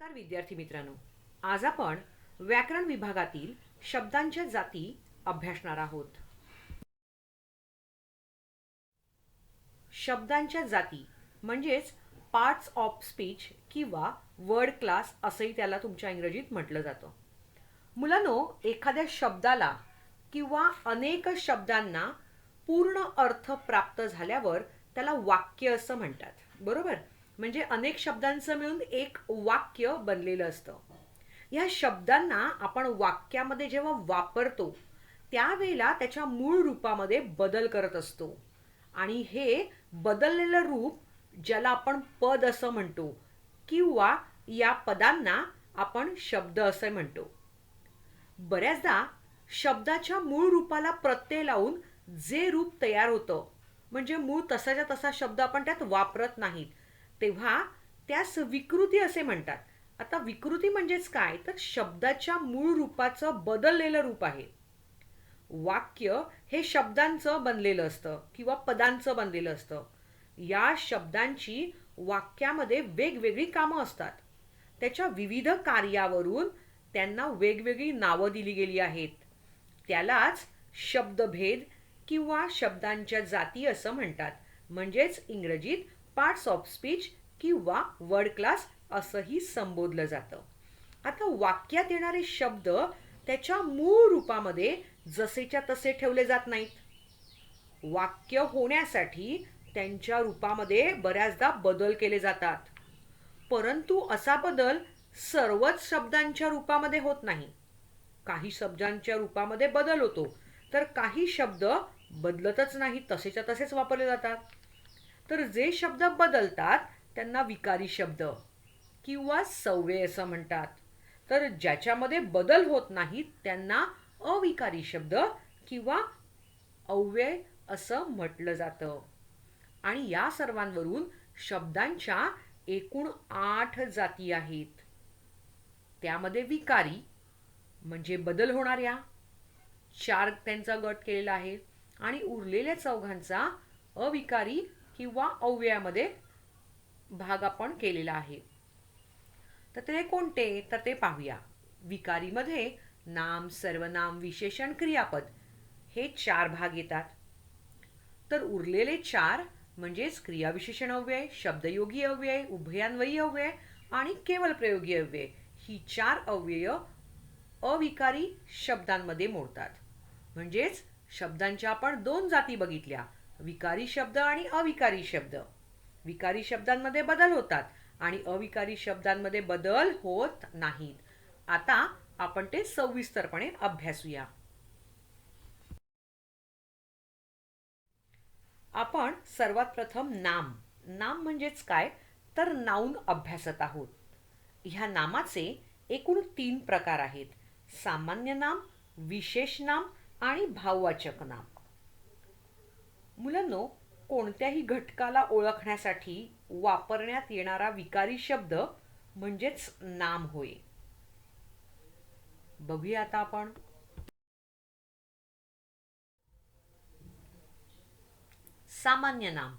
नमस्कार विद्यार्थी मित्रांनो. आज आपण व्याकरण विभागातील शब्दांच्या जाती अभ्यासणार आहोत. शब्दांच्या जाती म्हणजेच पार्ट्स ऑफ स्पीच किंवा वर्ड क्लास असंही त्याला तुमच्या इंग्रजीत म्हटलं जातं. मुलांनो, एखाद्या शब्दाला किंवा अनेक शब्दांना पूर्ण अर्थ प्राप्त झाल्यावर त्याला वाक्य असं म्हणतात. बरोबर? म्हणजे अनेक शब्दांचं मिळून एक वाक्य बनलेलं असतं. या शब्दांना आपण वाक्यामध्ये जेव्हा वापरतो त्यावेळेला त्याच्या मूळ रूपामध्ये बदल करत असतो आणि हे बदललेलं रूप ज्याला आपण पद असं म्हणतो किंवा या पदांना आपण शब्द असे म्हणतो. बऱ्याचदा शब्दाच्या मूळ रूपाला प्रत्यय लावून जे रूप तयार होतं म्हणजे मूळ तसाच्या तसा शब्द आपण त्यात वापरत नाहीत तेव्हा त्यास विकृती असे म्हणतात. आता विकृती म्हणजेच काय तर शब्दाच्या मूळ रूपाचं बदललेलं रूप आहे. वाक्य हे शब्दांचं बनलेलं असतं किंवा पदांचं बनलेलं असतं. या शब्दांची वाक्यामध्ये वेगवेगळी कामं असतात. त्याच्या विविध कार्यावरून त्यांना वेगवेगळी नावं दिली गेली आहेत. त्यालाच शब्दभेद किंवा शब्दांच्या जाती असं म्हणतात. म्हणजेच इंग्रजीत पार्ट्स ऑफ स्पीच किंवा वर्ड क्लास असंही संबोधलं जातं. आता वाक्यात येणारे शब्द त्याच्या मूळ रूपामध्ये जसेच्या तसे ठेवले जात नाहीत. वाक्य होण्यासाठी त्यांच्या रूपामध्ये बऱ्याचदा बदल केले जातात. परंतु असा बदल सर्वच शब्दांच्या रूपामध्ये होत नाही. काही शब्दांच्या रूपामध्ये बदल होतो तर काही शब्द बदलतच नाही, तसेच्या तसेच वापरले जातात. तर जे शब्द बदलतात त्यांना विकारी शब्द किंवा सव्यय असं म्हणतात. तर ज्याच्यामध्ये बदल होत नाहीत त्यांना अविकारी शब्द किंवा अव्यय असं म्हटलं जातं. आणि या सर्वांवरून शब्दांच्या एकूण 8 जाती आहेत. त्यामध्ये विकारी म्हणजे बदल होणाऱ्या 4 त्यांचा गट केलेला आहे आणि उरलेल्या चौघांचा अविकारी किंवा अव्ययामध्ये भाग आपण केलेला आहे. तर ते कोणते तर ते पाहूया. विकारीमध्ये नाम, सर्वनाम, विशेषण, क्रियापद हे 4 भाग येतात. तर उरलेले 4 म्हणजेच क्रियाविशेषण अव्यय, शब्दयोगी अव्यय, उभयान्वयी अव्यय आणि केवल प्रयोगी अव्यय ही 4 अव्यय अविकारी शब्दांमध्ये मोडतात. म्हणजेच शब्दांच्या आपण 2 जाती बघितल्या, विकारी शब्द आणि अविकारी शब्द. विकारी शब्दांमध्ये बदल होतात आणि अविकारी शब्दांमध्ये बदल होत नाहीत. आता आपण ते सविस्तरपणे अभ्यासूया. आपण सर्वात प्रथम नाम. नाम म्हणजेच काय तर नाउन अभ्यासत आहोत. ह्या नामाचे एकूण 3 प्रकार आहेत. सामान्य नाम, विशेष नाम आणि भाववाचक नाम. मुलांनो, कोणत्याही घटकाला ओळखण्यासाठी वापरण्यात येणारा विकारी शब्द म्हणजेच नाम होय. बघूया आता आपण. सामान्य नाम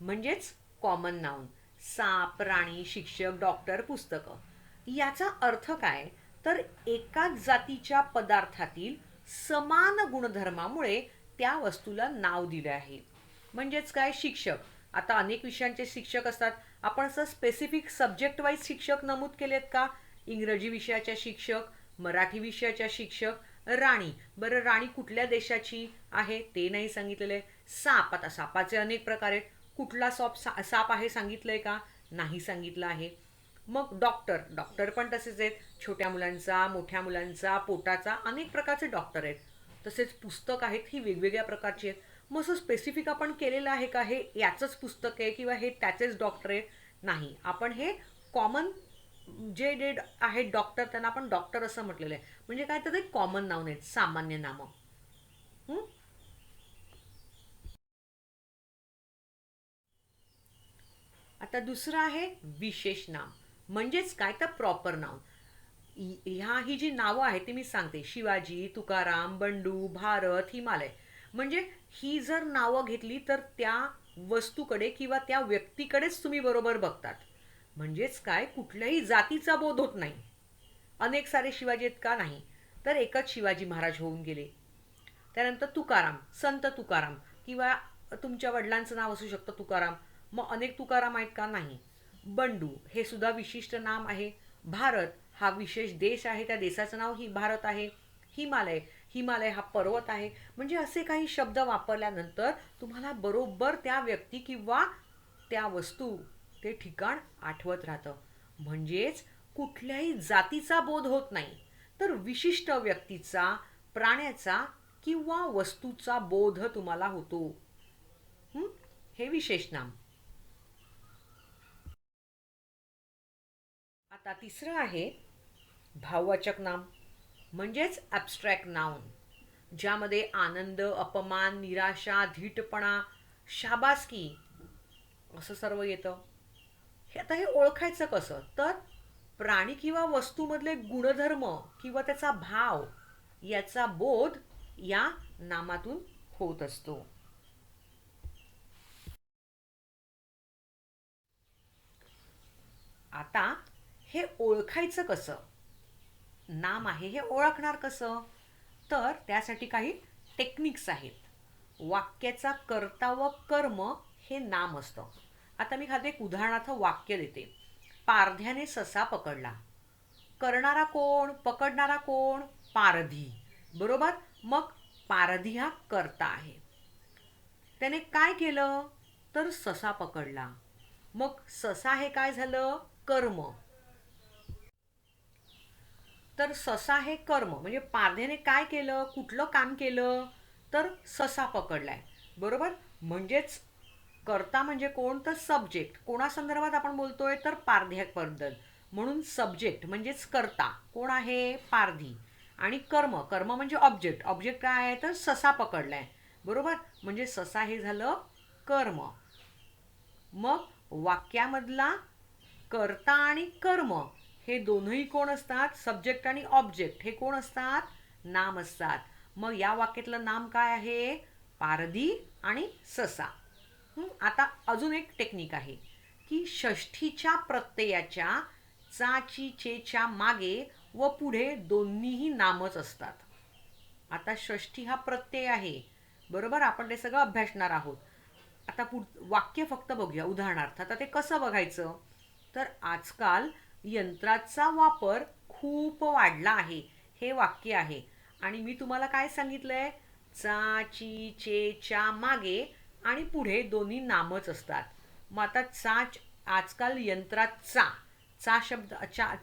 म्हणजेच कॉमन नाउन. साप, राणी, शिक्षक, डॉक्टर, पुस्तकं. याचा अर्थ काय तर एकाच जातीच्या पदार्थातील समान गुणधर्मामुळे त्या वस्तूला नाव दिले आहे. म्हणजेच काय शिक्षक. आता अनेक विषयांचे शिक्षक असतात. आपण असं स्पेसिफिक सब्जेक्ट वाईज शिक्षक नमूद केलेत का? इंग्रजी विषयाच्या शिक्षक, मराठी विषयाच्या शिक्षक. राणी, बरं राणी कुठल्या देशाची आहे ते नाही सांगितलेलं आहे. साप, आता सापाचे अनेक प्रकार आहेत. कुठला साप आहे सांगितलंय का? नाही सांगितलं आहे. मग डॉक्टर, डॉक्टर पण तसेच आहेत. छोट्या मुलांचा, मोठ्या मुलांचा, पोटाचा, अनेक प्रकारचे डॉक्टर आहेत. तसेच पुस्तक आहेत, ही वेगवेगळ्या प्रकारची आहेत. मग असं स्पेसिफिक आपण केलेलं आहे का हे याचंच पुस्तक आहे किंवा हे त्याचेच डॉक्टर आहेत? नाही. आपण हे कॉमन जे जे आहेत डॉक्टर त्यांना आपण डॉक्टर असं म्हटलेलं आहे. म्हणजे काय तर ते कॉमन नाउन आहेत, सामान्य नामं. आता दुसरं आहे विशेष नाम. म्हणजेच काय तर प्रॉपर नाउन. ही जी नावं आहेत ती मी सांगते. शिवाजी, तुकाराम, बंडू, भारत, हिमालय. म्हणजे ही जर नावं घेतली तर त्या वस्तूकडे किंवा त्या व्यक्तीकडेच तुम्ही बरोबर बघतात. म्हणजेच काय, कुठल्याही जातीचा बोध होत नाही. अनेक सारे शिवाजी आहेत का, नाही, तर एकच शिवाजी महाराज होऊन गेले. त्यानंतर तुकाराम, संत तुकाराम, किंवा तुमच्या वडिलांचं नाव असू शकतं तुकाराम, मग अनेक तुकाराम आहेत का, नाही. बंडू हे सुद्धा विशिष्ट नाम आहे. भारत हा विशेष देश आहे, त्या देशाचं नाव ही भारत आहे. हिमालय, हिमालय हा पर्वत आहे. म्हणजे असे काही शब्द वापरल्यानंतर तुम्हाला बरोबर त्या व्यक्ती किंवा त्या वस्तू, ते ठिकाण आठवत राहतं. म्हणजेच कुठल्याही जातीचा बोध होत नाही, तर विशिष्ट व्यक्तीचा, प्राण्याचा किंवा वस्तूचा बोध तुम्हाला होतो. हे विशेष नाम. आता तिसरं आहे भाववाचक नाम, म्हणजेच ॲब्स्ट्रॅक्ट नाउन, ज्यामध्ये आनंद, अपमान, निराशा, धीटपणा, शाबासकी असं सर्व येतं. हे आता हे ओळखायचं कसं, तर प्राणी किंवा वस्तूमधले गुणधर्म किंवा त्याचा भाव याचा बोध या नामातून होत असतो. आता हे ओळखायचं कसं, नाम आहे हे ओळखणार कसं, तर त्यासाठी काही टेक्निक्स आहेत. वाक्याचा कर्ता व कर्म हे नाम असतं. आता मी खाते एक उदाहरणार्थ वाक्य देते. पारध्याने ससा पकडला. करणारा कोण, पकडणारा कोण, पारधी. बरोबर. मग पारधी हा कर्ता आहे. त्याने काय केलं, तर ससा पकडला. मग ससा हे काय झालं, कर्म. तर ससा हे कर्म, म्हणजे पारध्याने काय केलं, कुठलं काम केलं, तर ससा पकडलाय. बरोबर. म्हणजेच कर्ता म्हणजे कोण, तर सब्जेक्ट. कोणासंदर्भात आपण बोलतोय, तर पारध्याबद्दल. म्हणून सब्जेक्ट म्हणजेच कर्ता कोण आहे, पारधी. आणि कर्म, कर्म म्हणजे ऑब्जेक्ट. ऑब्जेक्ट काय आहे, तर ससा पकडलाय. बरोबर. म्हणजे ससा हे झालं कर्म. मग वाक्यामधला कर्ता आणि कर्म हे दोनही कोण असतात, सब्जेक्ट आणि ऑब्जेक्ट हे कोण असतात, नाम असतात. मग या वाक्यातलं नाम काय आहे, पारधी आणि ससा. आता अजून एक टेक्निक आहे की षष्ठीच्या प्रत्ययाच्या चाची चेच्या मागे व पुढे दोन्हीही नामच असतात. आता षष्ठी हा प्रत्यय आहे. बरोबर. आपण ते सगळं अभ्यासणार आहोत. आता वाक्य फक्त बघूया. उदाहरणार्थ आता ते कसं बघायचं, तर आजकाल यंत्राचा वापर खूप वाढला आहे, हे वाक्य आहे. आणि मी तुम्हाला काय सांगितलंय, चा ची चेच्या मागे आणि पुढे दोन्ही नामच असतात. मग आता आजकाल यंत्रात चा शब्द,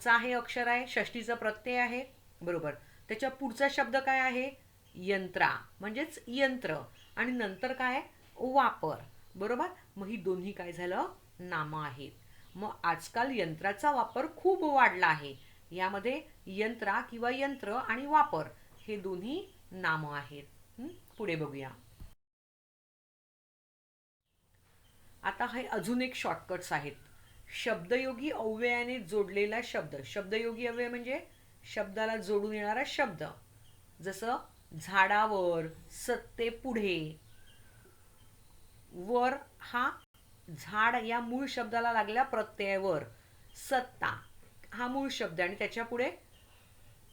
चा हे अक्षर आहे, षष्टीचा प्रत्यय आहे. बरोबर. त्याच्या पुढचा शब्द काय आहे, यंत्रा म्हणजेच यंत्र. आणि नंतर काय, वापर. बरोबर. मग ही दोन्ही काय झालं, नामं आहेत. मग आजकाल यंत्राचा वापर खूप वाढला आहे. यामध्ये यंत्रा किंवा यंत्र आणि वापर हे दोन्ही नामं आहेत. पुढे बघूया. आता हे अजून एक शॉर्टकट्स आहेत. शब्दयोगी अव्ययाने जोडलेला शब्द. शब्दयोगी अव्यय म्हणजे शब्दाला जोडून येणारा शब्द. जसं झाडावर, सत्ते पुढे. वर हा झाड या मूळ शब्दाला लागल्या प्रत्ययावर, सत्ता हा मूळ शब्द आणि त्याच्या पुढे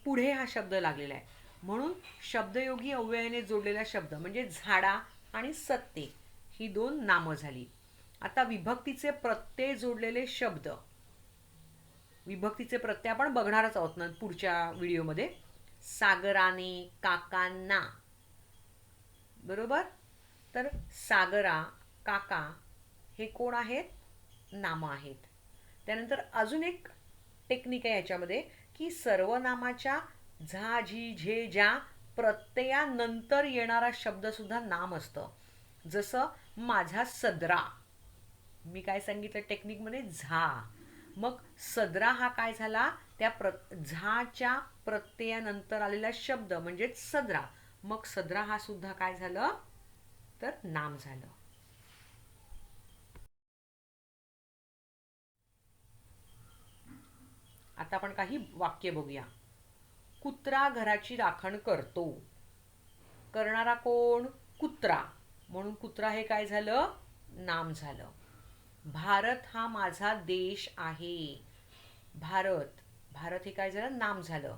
पुढे हा शब्द लागलेला आहे. म्हणून शब्दयोगी अव्ययाने जोडलेला शब्द म्हणजे झाडा आणि सत्ते ही दोन नामं झाली. आता विभक्तीचे प्रत्यय जोडलेले शब्द. विभक्तीचे प्रत्यय आपण बघणारच आहोत ना पुढच्या व्हिडिओमध्ये. सागराने, काकांना. बरोबर. तर सागरा, काका हे कोण आहेत, नामं आहेत. त्यानंतर अजून एक टेक्निक आहे याच्यामध्ये की सर्वनामाच्या झा झी झे ज्या प्रत्ययानंतर येणारा शब्द सुद्धा नाम असतं. जसं माझा सदरा. मी काय सांगितलं टेक्निकमध्ये, झा. मग सदरा हा काय झाला, त्या झाच्या प्रत्ययानंतर आलेला शब्द म्हणजेच सदरा. मग सदरा हा सुद्धा काय झालं, तर नाम झालं. आता आपण काही वाक्य बघूया. कुत्रा घराची राखण करतो. करणारा कोण, कुत्रा. म्हणून कुत्रा हे काय झालं, नाम झालं. भारत हा माझा देश आहे. भारत, भारत हे काय झालं, नाम झालं.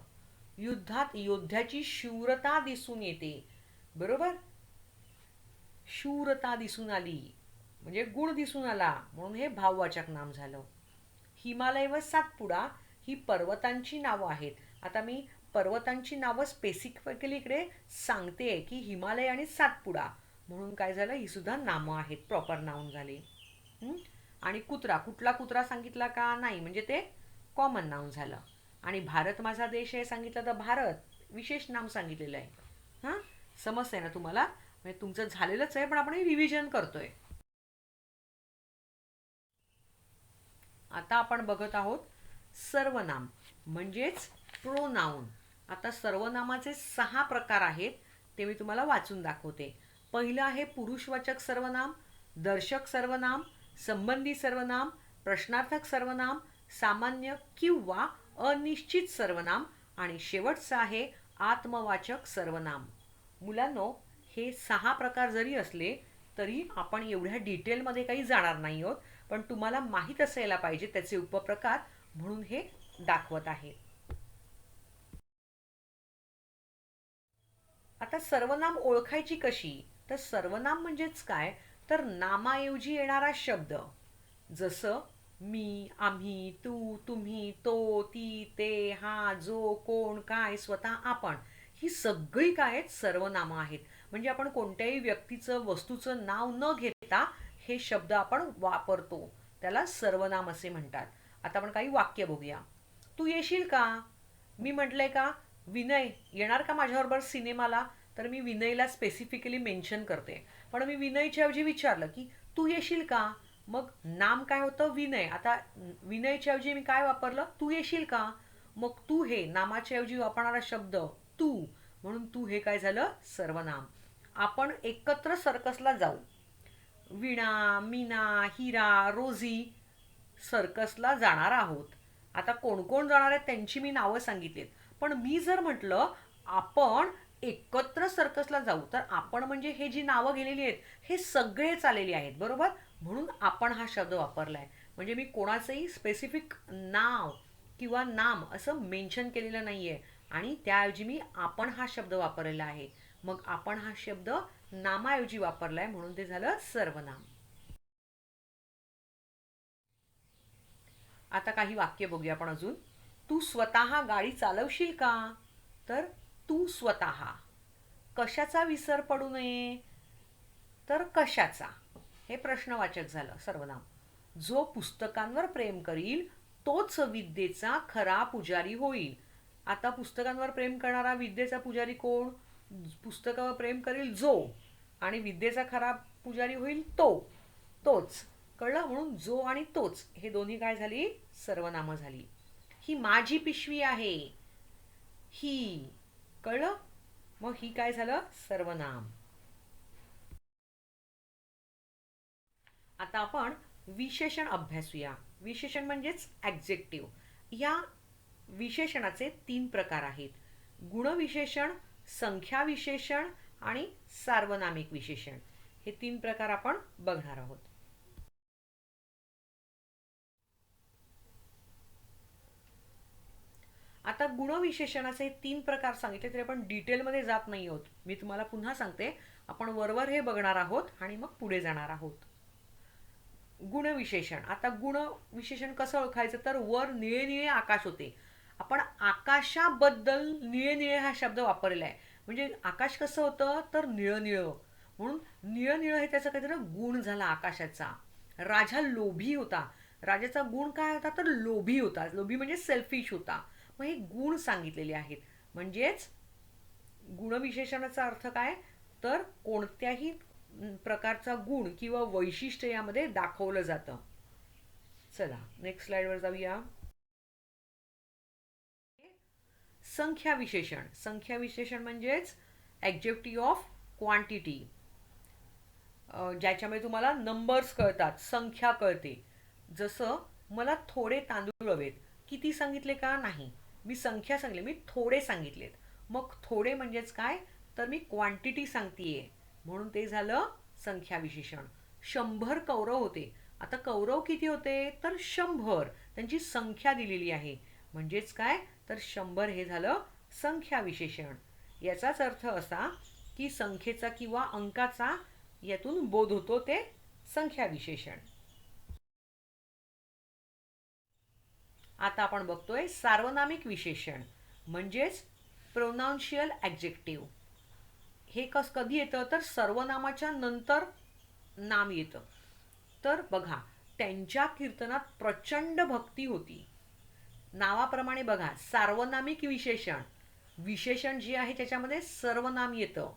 युद्धात योद्ध्याची शूरता दिसून येते. बरोबर, शूरता दिसून आली म्हणजे गुण दिसून आला, म्हणून हे भाववाचक नाम झालं. हिमालय व सातपुडा ही पर्वतांची नावं आहेत. आता मी पर्वतांची नावं स्पेसिफिकली इकडे सांगते की हिमालय आणि सातपुडा, म्हणून काय झालं, ही सुद्धा नामं आहेत, प्रॉपर नाऊन झाले. हं? आणि कुत्रा, कुठला कुत्रा सांगितला का, नाही, म्हणजे ते कॉमन नाऊन झालं. आणि भारत माझा देश आहे सांगितलं तर भारत विशेष नाम सांगितलेलं आहे. हां, समजतंय ना तुम्हाला, म्हणजे तुमचं झालेलंच आहे पण आपण रिव्हिजन करतोय. आता आपण बघत आहोत सर्वनाम म्हणजेच प्रोनाउन. आता सर्वनामाचे 6 प्रकार आहेत, ते मी तुम्हाला वाचून दाखवते. पहिलं आहे पुरुषवाचक सर्वनाम, दर्शक सर्वनाम, संबंधी सर्वनाम, प्रश्नार्थक सर्वनाम, सामान्य किंवा अनिश्चित सर्वनाम आणि शेवटचं आहे आत्मवाचक सर्वनाम. मुलांनो, हे 6 प्रकार जरी असले तरी आपण एवढ्या डिटेलमध्ये काही जाणार नाही आहोत, पण तुम्हाला माहीत असायला पाहिजे त्याचे उपप्रकार, म्हणून हे दाखवत आहे. आता सर्वनाम ओळखायची कशी, तर सर्वनाम म्हणजेच काय, तर नामाऐवजी येणारा शब्द. जसं मी, आम्ही, तू, तुम्ही, तो, ती, ते, हा, जो, कोण, काय, स्वतः, आपण, ही सगळी काय आहेत, सर्वनामं आहेत. म्हणजे आपण कोणत्याही व्यक्तीचं, वस्तूचं नाव न घेता हे शब्द आपण वापरतो, त्याला सर्वनाम असे म्हणतात. आता आपण काही वाक्य बघूया. तू येशील का, मी म्हटलंय का, विनय येणार का माझ्याबरोबर सिनेमाला, तर मी विनयला स्पेसिफिकली मेन्शन करते. पण मी विनयच्या ऐवजी विचारलं की तू येशील का, मग नाम काय होतं, विनय. आता विनयच्या ऐवजी मी काय वापरलं, तू येशील का, मग तू हे नामाच्या ऐवजी वापरणारा शब्द तू, म्हणून तू हे काय झालं, सर्वनाम. आपण एकत्र सर्कसला जाऊ, वीणा, मीना, हिरा, रोझी सर्कसला जाणार आहोत. आता कोण कोण जाणार आहेत त्यांची मी नावं सांगितलीत, पण मी जर म्हटलं आपण एकत्र सर्कसला जाऊ, तर आपण म्हणजे हे जी नावं गेलेली आहेत हे सगळेच आलेली आहेत, बरोबर, म्हणून आपण हा शब्द वापरलाय. म्हणजे मी कोणाचंही स्पेसिफिक नाव किंवा नाम असं मेन्शन केलेलं नाहीये, आणि त्याऐवजी मी आपण हा शब्द वापरलेला आहे. मग आपण हा शब्द नामाऐवजी वापरलाय, म्हणून ते झालं सर्वनाम. आता काही वाक्य बघूया आपण अजून. तू स्वतः गाडी चालवशील का, तर तू स्वतः. कशाचा विसर पडू नये, तर कशाचा. हे प्रश्नवाचक झालं, सर्वनाम. जो पुस्तकांवर प्रेम करील तोच विद्येचा खरा पुजारी होईल. आता पुस्तकांवर प्रेम करणारा विद्येचा पुजारी कोण, पुस्तकावर प्रेम करील जो, आणि विद्येचा खरा पुजारी होईल तो, तोच. कळलं, म्हणून जो आणि तोच हे दोन्ही काय झाली, सर्वनामं झाली. ही माझी पिशवी आहे, ही. कळलं, मग ही काय झालं, सर्वनाम. आता आपण विशेषण अभ्यासूया. विशेषण म्हणजेच ॲडजेक्टिव्ह. या विशेषणाचे 3 प्रकार आहेत: गुणविशेषण, संख्या विशेषण आणि सार्वनामिक विशेषण. हे 3 प्रकार आपण बघणार आहोत. आता गुणविशेषणाचे 3 प्रकार सांगितले तरी आपण डिटेलमध्ये जात नाही आहोत. मी तुम्हाला पुन्हा सांगते, आपण वरवर हे बघणार आहोत आणि मग पुढे जाणार आहोत. गुणविशेषण. आता गुणविशेषण कसं ओळखायचं, तर वर निळे निळे आकाश होते, आपण आकाशाबद्दल निळे निळे हा शब्द वापरलेला आहे. म्हणजे आकाश कसं होतं, तर निळं निळं, म्हणून निळं निळं हे त्याचा काहीतरी गुण झाला आकाशाचा. राजा लोभी होता, राजाचा गुण काय होता, तर लोभी होता. लोभी म्हणजे सेल्फिश होता. मग हे गुण सांगितलेले आहेत. म्हणजेच गुणविशेषणाचा अर्थ काय, तर कोणत्याही प्रकारचा गुण किंवा वैशिष्ट्य यामध्ये दाखवलं जातं. चला नेक्स्ट स्लाइडवर जाऊया. संख्या विशेषण. संख्या विशेषण म्हणजेच ॲडजेक्टिव्ह ऑफ क्वांटिटी, ज्याच्यामध्ये तुम्हाला नंबर्स कळतात, संख्या कळते. जसं मला थोडे तांदूळ हवेत, किती सांगितले का, नाही, मी संख्या सांगली, मी थोडे सांगितलेत. मग थोडे म्हणजेच काय, तर मी क्वांटिटी सांगतेय, म्हणून ते झालं संख्या विशेषण. 100 कौरव होते, आता कौरव किती होते तर 100, त्यांची संख्या दिलेली आहे. म्हणजेच काय तर 100 हे झालं संख्या विशेषण. याचाच अर्थ असा की संख्येचा किंवा अंकाचा यातून बोध होतो ते संख्या विशेषण. आता आपण बघतोय सार्वनामिक विशेषण म्हणजेच प्रोनाउन्शियल ॲडजेक्टिव्ह. हे कधी येतं तर सर्वनामाच्या नंतर नाम येतं. तर बघा, त्यांच्या कीर्तनात प्रचंड भक्ती होती. नावाप्रमाणे बघा, सार्वनामिक विशेषण, विशेषण जे आहे त्याच्यामध्ये सर्वनाम येतं.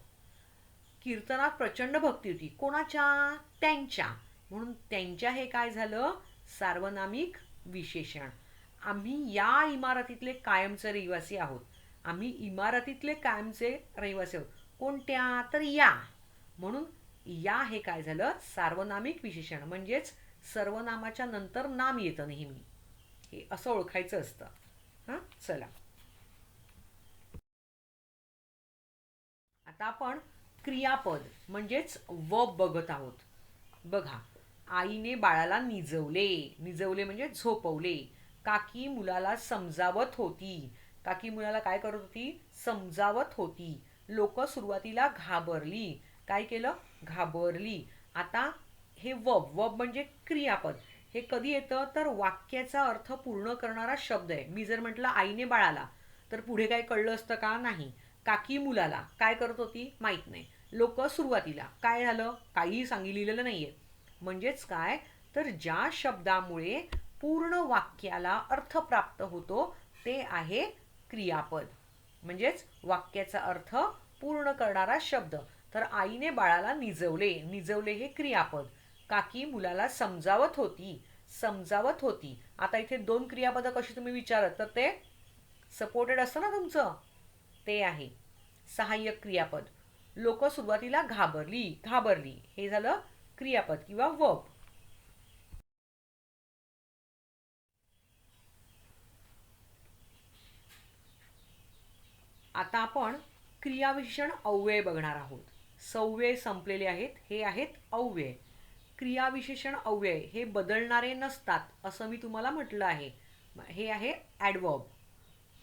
कीर्तनात प्रचंड भक्ती होती कोणाच्या त्यांच्या, म्हणून त्यांच्या हे काय झालं सार्वनामिक विशेषण. आम्ही या इमारतीतले कायमचे रहिवासी आहोत. आम्ही इमारतीतले कायमचे रहिवासी आहोत. कोणत्या तर या, म्हणून या हे काय झालं सार्वनामिक विशेषण. म्हणजेच सर्वनामाच्या नंतर नाम येतं नेहमी, हे असं ओळखायचं असतं. हां, चला आता आपण क्रियापद म्हणजेच वर्ब बघत आहोत. बघा, आईने बाळाला निजवले, निजवले म्हणजे झोपवले. काकी मुलाला समजावत होती, काकी मुलाला काय करत होती समजावत होती. लोक सुरुवातीला घाबरली, काय केलं घाबरली. आता हे वर्ब म्हणजे क्रियापद, हे कधी येतं तर वाक्याचा अर्थ पूर्ण करणारा शब्द आहे. मी जर म्हटलं आईने बाळाला, तर पुढे काय कळलं असतं का नाही. काकी मुलाला काय करत होती माहित नाही. लोक सुरुवातीला काय झालं काहीही सांगितलेलं नाहीये. म्हणजेच काय तर ज्या शब्दामुळे पूर्ण वाक्याला अर्थ प्राप्त होतो ते आहे क्रियापद. म्हणजेच वाक्याचा अर्थ पूर्ण करणारा शब्द. तर आईने बाळाला निजवले, निजवले हे क्रियापद. काकी मुलाला समजावत होती, समजावत होती. आता इथे दोन क्रियापद कशी तुम्ही विचारत तर ते सपोर्टेड असतं ना तुमचं, ते आहे सहाय्यक क्रियापद. लोक सुरुवातीला घाबरली, घाबरली हे झालं क्रियापद किंवा वर्ब. आता आपण क्रियाविशेषण अव्यय बघणार आहोत. सव्यय संपलेले आहेत, हे आहेत अव्यय. क्रियाविशेषण अव्यय हे बदलणारे नसतात असं मी तुम्हाला म्हटलं आहे. हे आहे ॲडवर्ब.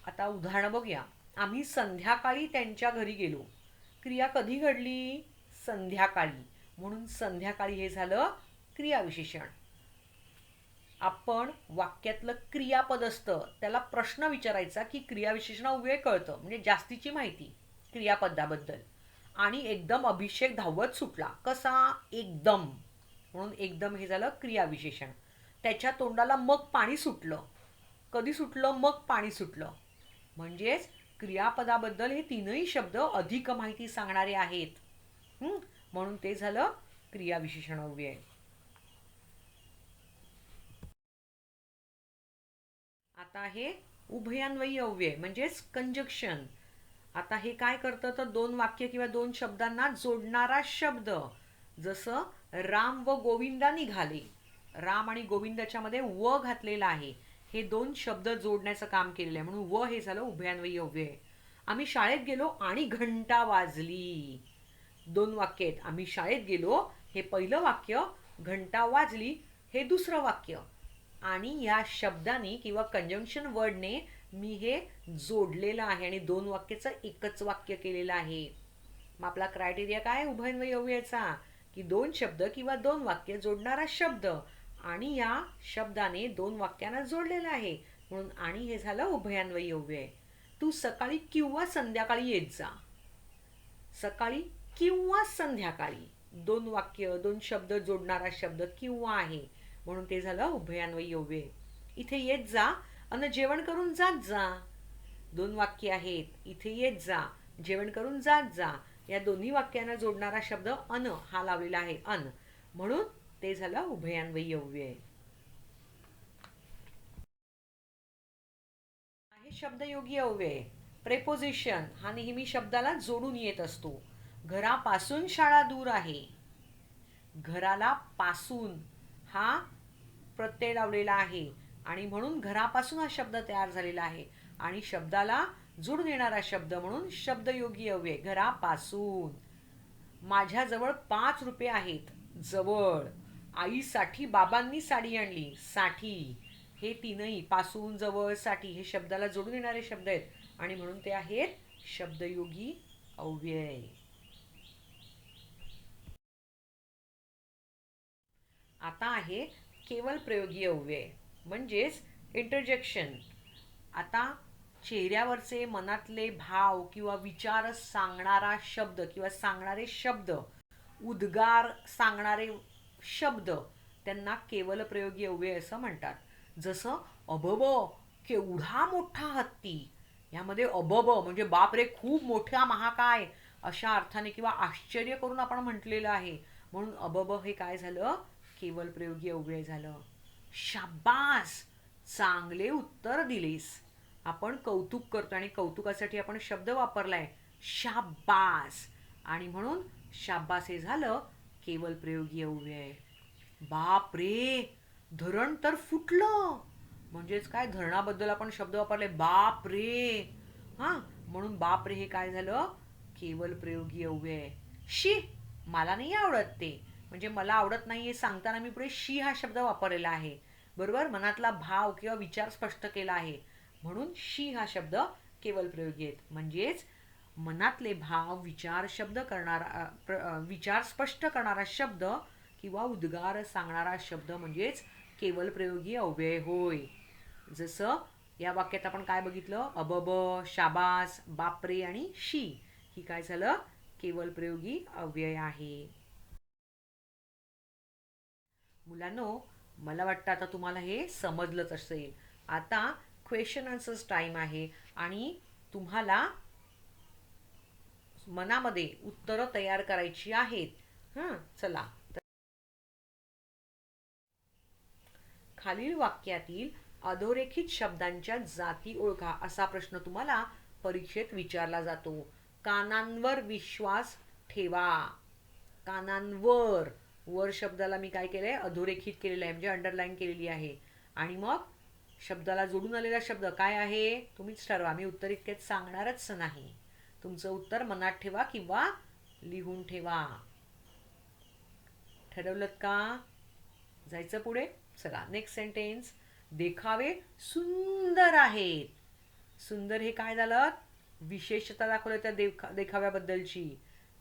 आता उदाहरण बघूया. आम्ही संध्याकाळी त्यांच्या घरी गेलो. क्रिया कधी घडली संध्याकाळी, म्हणून संध्याकाळी हे झालं क्रियाविशेषण. आपण वाक्यातलं क्रियापद असतं त्याला प्रश्न विचारायचा की क्रियाविशेषण अव्यय कळतं म्हणजे जास्तीची माहिती क्रियापदाबद्दल. आणि एकदम अभिषेक धावत सुटला, कसा एकदम, म्हणून एकदम हे झालं क्रियाविशेषण. त्याच्या तोंडाला मग पाणी सुटलं, कधी सुटलं मग पाणी सुटलं. म्हणजेच क्रियापदाबद्दल हे तीनही शब्द अधिक माहिती सांगणारे आहेत. म्हणून ते झालं क्रियाविशेषण अव्यय. आता हे उभयान्वयी अव्यय म्हणजेच कंजक्शन. आता हे काय करतं तर दोन वाक्य किंवा दोन शब्दांना जोडणारा शब्द. जसं राम व गोविंदा निघाले, राम आणि गोविंदाच्या मध्ये व घातलेला आहे. हे दोन शब्द जोडण्याचं काम केलेलं आहे, म्हणून व हे झालं उभयान्वयी अव्यय. आम्ही शाळेत गेलो आणि घंटा वाजली. दोन वाक्य आहेत. आम्ही शाळेत गेलो हे पहिलं वाक्य, घंटा वाजली हे दुसरं वाक्य. आणि या शब्दाने किंवा कंजंक्शन वर्डने मी हे जोडलेलं आहे आणि दोन वाक्याचं एकच वाक्य केलेलं आहे. मग आपला क्रायटेरिया काय उभयान्वयी अव्ययाचा की दोन शब्द किंवा दोन वाक्य जोडणारा शब्द आणि या शब्दाने दोन वाक्यांना जोडलेलं आहे, म्हणून आणि हे झालं उभयान्वयी अव्यय. तू सकाळी किंवा संध्याकाळी येत जा. सकाळी किंवा संध्याकाळी दोन वाक्य दोन शब्द जोडणारा शब्द किंवा आहे, म्हणून ते झालं उभयान्वयी अव्यय. इथे येत जा अन जेवण करून जात जा. दोन वाक्य आहेत. इथे येत जा, जेवण करून जात जा. या दोन्ही वाक्यांना जोडणारा शब्द अन हा लावलेला आहे, अन, म्हणून ते झालं उभयान्वयी अव्यय. आहे शब्दयोगी अव्यय. प्रेपोजिशन हा नेहमी शब्दाला जोडून येत असतो. घरापासून शाळा दूर आहे. घराला पासून हा प्रत्यय लावलेला आहे आणि म्हणून घरापासून हा शब्द तयार झालेला आहे. आणि शब्दाला जोडून येणारा शब्द म्हणून शब्दयोगी अव्यय घरापासून. माझ्याजवळ 5 रुपये आहेत. जवळ आईसाठी बाबांनी साडी आणली. साठी हे तीनही पासून, जवळ, साठी हे शब्दाला जोडून येणारे शब्द आहेत आणि म्हणून ते आहेत शब्दयोगी अव्यय. आता आहे केवल प्रयोगी अव्यय म्हणजेच इंटरजेक्शन. आता चेहऱ्यावरचे मनातले भाव किंवा विचार सांगणारा शब्द किंवा सांगणारे शब्द, उद्गार सांगणारे शब्द त्यांना केवल प्रयोगी अव्यय असं म्हणतात. जसं अबब, केवढा मोठा हत्ती. यामध्ये अबब म्हणजे बापरे खूप मोठा महाकाय अशा अर्थाने किंवा आश्चर्य करून आपण म्हटलेलं आहे, म्हणून अबब हे काय झालं, केवल प्रयोगी अव्यय झालं. शाबास, चांगले उत्तर दिलेस. आपण कौतुक करतो आणि कौतुकासाठी आपण शब्द वापरलाय शाबास, आणि म्हणून शाबास हे झालं केवल प्रयोगी अव्यय. बाप रे, धरण तर फुटलं. म्हणजेच काय, धरणाबद्दल आपण शब्द वापरले बाप रे. हा, म्हणून बाप रे हे काय झालं, केवल प्रयोगी अव्यय. शी, मला नाही आवडत ते, म्हणजे मला आवडत नाही हे सांगताना मी पुढे शी हा शब्द वापरलेला आहे. बरोबर, मनातला भाव किंवा विचार स्पष्ट केला आहे, म्हणून शी हा शब्द केवल प्रयोगी आहेत. म्हणजेच मनातले भाव, विचार शब्द करणारा विचार स्पष्ट करणारा शब्द किंवा उद्गार सांगणारा शब्द म्हणजेच केवल प्रयोगी अव्यय होय. जसं या वाक्यात आपण काय बघितलं, अबब, शाबास, बापरे आणि शी ही काय झालं, केवल प्रयोगी अव्यय आहे. मुलांनो, मला वाटतं आता तुम्हाला हे समजलंच असेल. आता क्वेश्चन आन्सर्स टाइम आहे आणि तुम्हाला मनामध्ये उत्तरं तयार करायची आहेत. हां, चला. खालील वाक्यातील अधोरेखित शब्दांच्या जाती ओळखा असा प्रश्न तुम्हाला परीक्षेत विचारला जातो. कानांवर विश्वास ठेवा. कानांवर, वर शब्दाला मी काय केलंय, अधोरेखित केलेलं आहे, म्हणजे अंडरलाईन केलेली आहे. आणि मग शब्दाला जोडून आलेला शब्द काय आहे तुम्हीच ठरवा. मी उत्तर इतकेच सांगणारच नाही. तुमचं उत्तर मनात ठेवा किंवा लिहून ठेवा. ठरवलंत का? जायचं पुढे. चला, नेक्स्ट सेंटेन्स. देखावे सुंदर आहेत. सुंदर हे काय झालं, विशेषता दाखवलं त्या देखाव्याबद्दलची.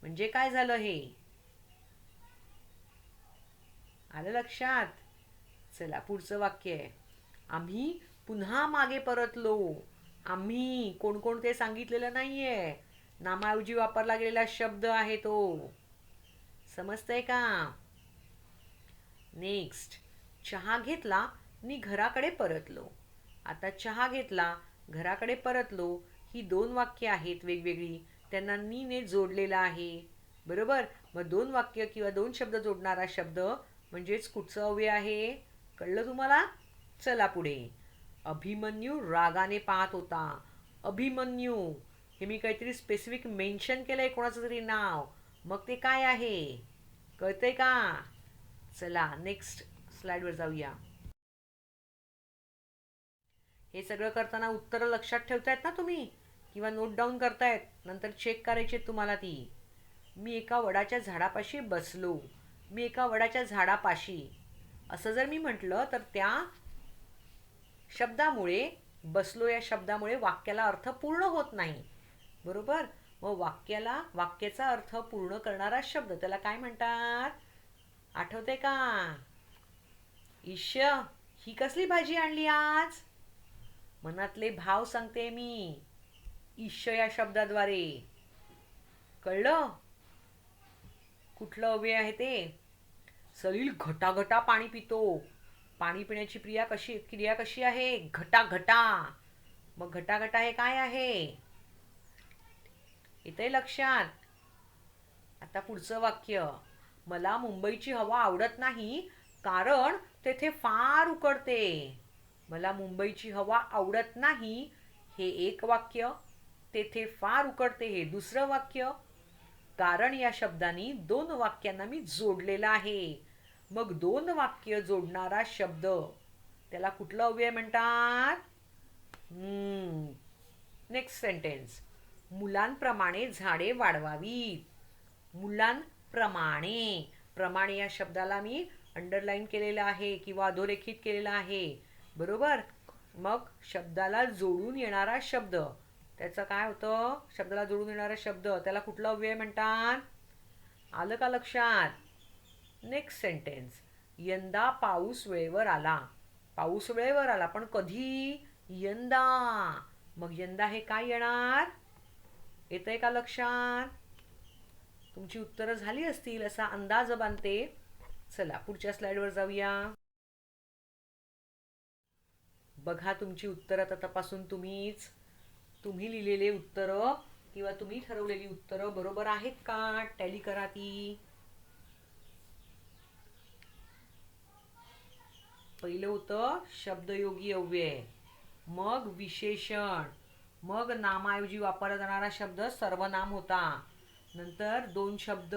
म्हणजे काय झालं हे, आलं लक्षात? चला, पुढचं वाक्य आहे. आम्ही पुन्हा मागे परतलो. आम्ही कोण कोण ते सांगितलेलं नाहीये, नामाऐवजी वापरला गेलेला शब्द आहे तो. समजतंय का? नेक्स्ट. चहा घेतला नि घराकडे परतलो. आता चहा घेतला, घराकडे परतलो ही दोन वाक्य आहेत वेगवेगळी, त्यांना नी ने जोडलेला आहे. बरोबर, मग दोन वाक्य किंवा दोन शब्द जोडणारा शब्द म्हणजेच कुठचं अव्यय आहे, कळलं तुम्हाला? चला पुढे. अभिमन्यू रागाने पाहत होता. अभिमन्यू हे मी काहीतरी स्पेसिफिक मेन्शन केलंय, कोणाचं तरी नाव, मग ते काय आहे कळतंय का? चला, नेक्स्ट स्लाइडवर जाऊया. हे सगळं करताना उत्तरं लक्षात ठेवतायत ना तुम्ही, किंवा नोट डाऊन करतायत, नंतर चेक करायची तुम्हाला ती. मी एका वडाच्या झाडापाशी बसलो. मी एका वडाच्या झाडापाशी असं जर मी म्हटलं तर त्या शब्दामुळे, बसलो या शब्दामुळे वाक्याला अर्थ पूर्ण होत नाही. बरोबर, मग वाक्याचा अर्थ पूर्ण करणारा शब्द त्याला काय म्हणतात, आठवते का? ईश, ही कसली भाजी आणली आज? मनातले भाव सांगते मी ईश या शब्दाद्वारे. कळलं कुठलं अव्यय आहे ते? सलील घटाघटा पाणी पितो. पाणी पिण्याची क्रिया कशी आहे, घटाघटा. मग घटाघटा हे काय आहे, येतंय लक्षात? आता पुढचं वाक्य. मला मुंबईची हवा आवडत नाही कारण तेथे फार उकडते. मला मुंबईची हवा आवडत नाही हे एक वाक्य, तेथे फार उकडते हे दुसरं वाक्य. कारण या शब्दांनी दोन वाक्यांना मी जोडलेलं आहे. मग दोन वाक्य जोडणारा शब्द त्याला कुठलं अव्यय म्हणतात? Next sentence. मुलांप्रमाणे झाडे वाढवावीत. मुलांप्रमाणे, प्रमाणे या शब्दाला मी अंडरलाईन केलेलं आहे किंवा अधोरेखित केलेलं आहे. बरोबर. मग शब्दाला जोडून येणारा शब्द, त्याचं काय होतं? शब्दाला जोडून येणारा शब्द त्याला कुठला अव्यय म्हणतात? आलं का लक्षात? Next sentence. यंदा पाऊस वेळेवर आला. पाऊस वेळेवर आला, पण कधी? यंदा. मग यंदा हे काय येणार? येतंय का लक्षात? तुमची उत्तरं झाली असतील असा अंदाज बांधते. चला पुढच्या स्लाइडवर जाऊया. बघा तुमची उत्तरं आता तपासून तुम्ही लिहिलेले उत्तरं किंवा तुम्ही ठरवलेली उत्तरं बरोबर आहेत का? टॅली करा ती. पहिलं होतं शब्दयोगी अव्यय, मग विशेषण, मग नामाऐवजी वापरला जाणारा शब्द सर्वनाम होता. नंतर दोन शब्द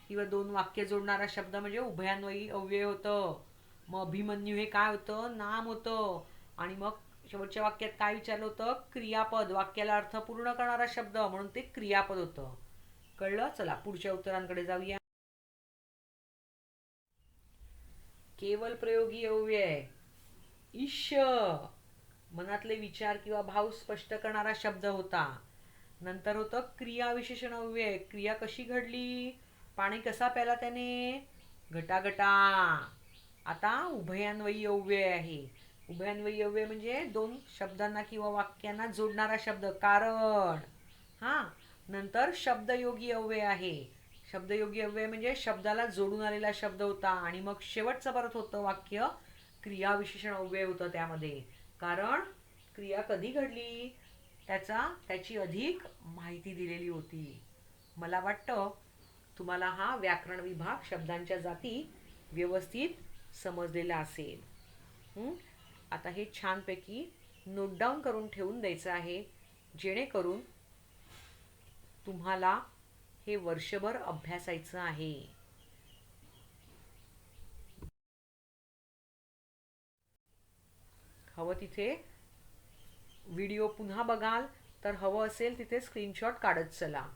किंवा दोन वाक्य जोडणारा शब्द म्हणजे उभयान्वयी अव्यय होतं. मग अभिमन्यू हे काय होतं? नाम होतं. आणि मग शेवटच्या वाक्यात काय विचारलं होतं? क्रियापद, वाक्याला अर्थ पूर्ण करणारा शब्द, म्हणून ते क्रियापद होतं. कळलं? चला पुढच्या उत्तरांकडे जाऊया. केवल प्रयोगी अव्यय. ईश, मनातले विचार किंवा भाव स्पष्ट करणारा शब्द होता. नंतर होतं क्रियाविशेषण अव्यय. क्रिया कशी घडली? पाणी कसा प्याला त्याने? घटाघटा. आता उभयान्वयी अव्यय आहे. उभयान्वयी अव्यय म्हणजे दोन शब्दांना किंवा वाक्यांना जोडणारा शब्द, कारण. हा. नंतर शब्दयोगी अव्यय आहे. शब्दयोगी अव्यय म्हणजे शब्दाला जोडून आलेला शब्द होता. आणि मग शेवटचं परत होतं वाक्य क्रियाविशेषण अव्यय होतं त्यामध्ये, कारण क्रिया कधी घडली त्याची अधिक माहिती दिलेली होती. मला वाटतं तुम्हाला हा व्याकरण विभाग शब्दांच्या जाती व्यवस्थित समजलेला असेल. आता हे छानपैकी नोट डाऊन करून ठेवून द्यायचं आहे, जेणेकरून तुम्हाला हे वर्षभर अभ्यासायचं आहे. हवं तिथे व्हिडिओ पुन्हा बघाल तर हवं असेल तिथे स्क्रीनशॉट काढत चला.